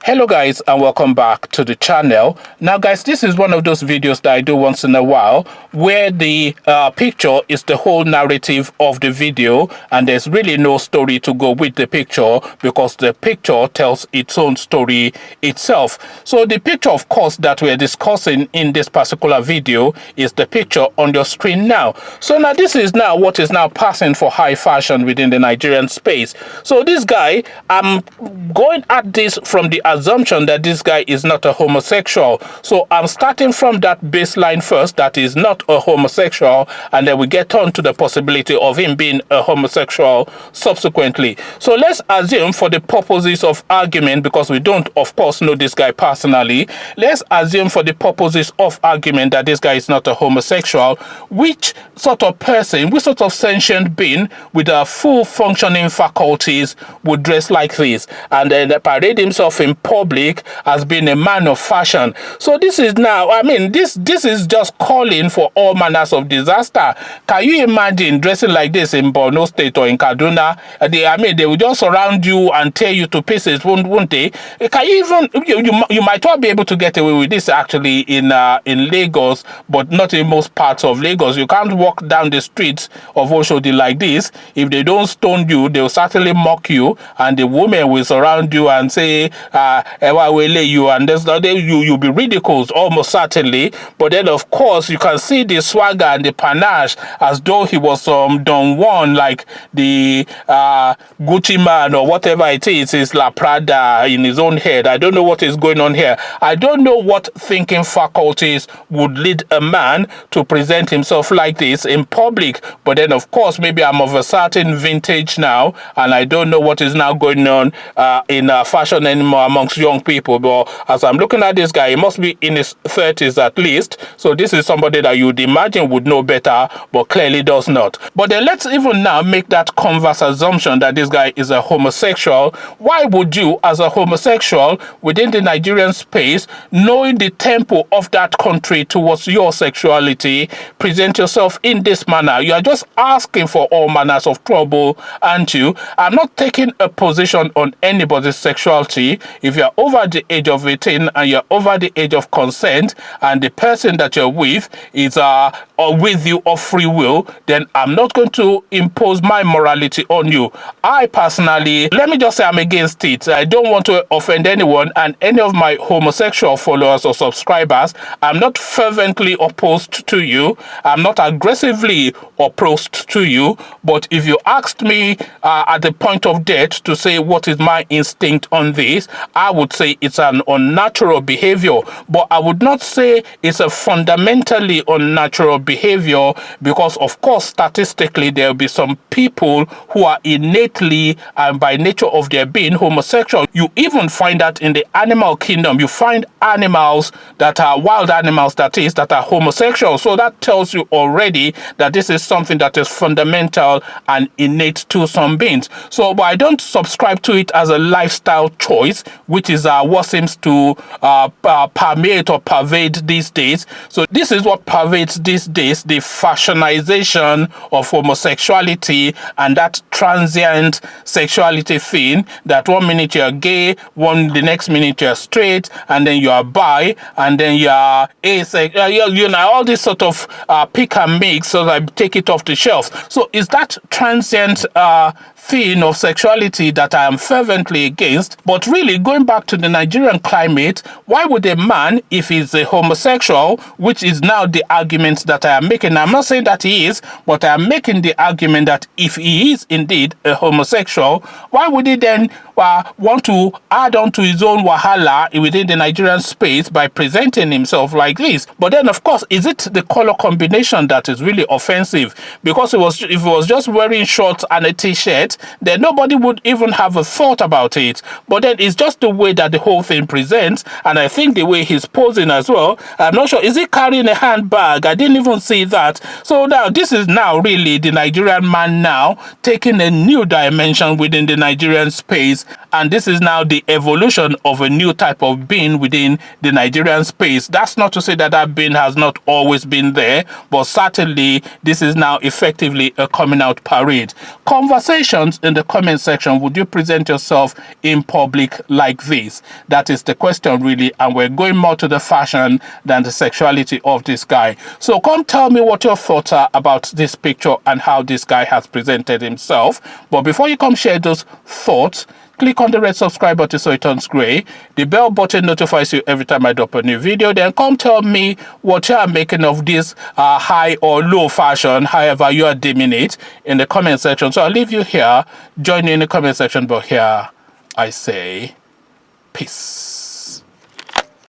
Hello guys, and welcome back to the channel. Now guys, this is one of those videos that I do once in a while where the picture is the whole narrative of the video and there's really no story to go with the picture because the picture tells its own story itself. So the picture, of course, that we're discussing in this particular video is the picture on your screen now. So now this is now what is now passing for high fashion within the Nigerian space. So this guy, I'm going at this from the assumption that this guy is not a homosexual. So I'm starting from that baseline first, that is not a homosexual, and then we get on to the possibility of him being a homosexual subsequently. So let's assume, for the purposes of argument, because we don't of course know this guy personally, let's assume for the purposes of argument that this guy is not a homosexual. Which sort of person, which sort of sentient being with a full functioning faculties would dress like this and then parade himself in public as being a man of fashion? So this is now, I mean, this is just calling for all manners of disaster. Can you imagine dressing like this in Borno State or in Kaduna? They will just surround you and tear you to pieces, won't they? Can you even, you might well be able to get away with this actually in Lagos, but not in most parts of Lagos. You can't walk down the streets of Oshodi like this. If they don't stone you, they'll certainly mock you, and the women will surround you and say, you, and you'll be ridiculed almost certainly. But then of course you can see the swagger and the panache as though he was Don Juan, like the Gucci man or whatever it is La Prada in his own head. I don't know what is going on here. I don't know what thinking faculties would lead a man to present himself like this in public. But then of course maybe I'm of a certain vintage now and I don't know what is now going on in fashion anymore amongst young people. But as I'm looking at this guy, he must be in his 30s at least. So this is somebody that you'd imagine would know better, but clearly does not. But then let's even now make that converse assumption that this guy is a homosexual. Why would you, as a homosexual within the Nigerian space, knowing the tempo of that country towards your sexuality, present yourself in this manner? You are just asking for all manners of trouble, aren't you? I'm not taking a position on anybody's sexuality. If you're over the age of 18 and you're over the age of consent and the person that you're with is with you of free will, then I'm not going to impose my morality on you. I personally, let me just say I'm against it. I don't want to offend anyone, and any of my homosexual followers or subscribers, I'm not fervently opposed to you. I'm not aggressively opposed to you. But if you asked me at the point of death to say what is my instinct on this, I would say it's an unnatural behavior. But I would not say it's a fundamentally unnatural behavior, because of course statistically there will be some people who are innately and by nature of their being homosexual. You even find that in the animal kingdom. You find animals that are wild animals, that are homosexual. So that tells you already that this is something that is fundamental and innate to some beings. So but I don't subscribe to it as a lifestyle choice, which is what seems to permeate or pervade these days. So this is what pervades these days, the fashionization of homosexuality and that transient sexuality thing, that 1 minute you're gay, the next minute you're straight, and then you are bi, and then you are asexual, all this sort of pick and mix, so I take it off the shelf. So is that transient thing of sexuality that I am fervently against. But really, going back to the Nigerian climate, why would a man, if he's a homosexual, which is now the argument that I am making, I'm not saying that he is, but I am making the argument that if he is indeed a homosexual, why would he then want to add on to his own wahala within the Nigerian space by presenting himself like this? But then, of course, is it the color combination that is really offensive? Because if he was just wearing shorts and a t-shirt, then nobody would even have a thought about it. But then it's just the way that the whole thing presents, and I think the way he's posing as well. I'm not sure, is he carrying a handbag? I didn't even see that. So now this is now really the Nigerian man now taking a new dimension within the Nigerian space, and this is now the evolution of a new type of being within the Nigerian space. That's not to say that that being has not always been there, but certainly this is now effectively a coming out parade. Conversation want in the comment section. Would you present yourself in public like this? That is the question, really. And we're going more to the fashion than the sexuality of this guy. So come tell me what your thoughts are about this picture and how this guy has presented himself. But before you come share those thoughts, click on the red subscribe button so it turns gray. The bell button notifies you every time I drop a new video. Then come tell me what you are making of this high or low fashion, however you are deeming it, in the comment section. So I'll leave you here. Join me in the comment section. But here I say peace.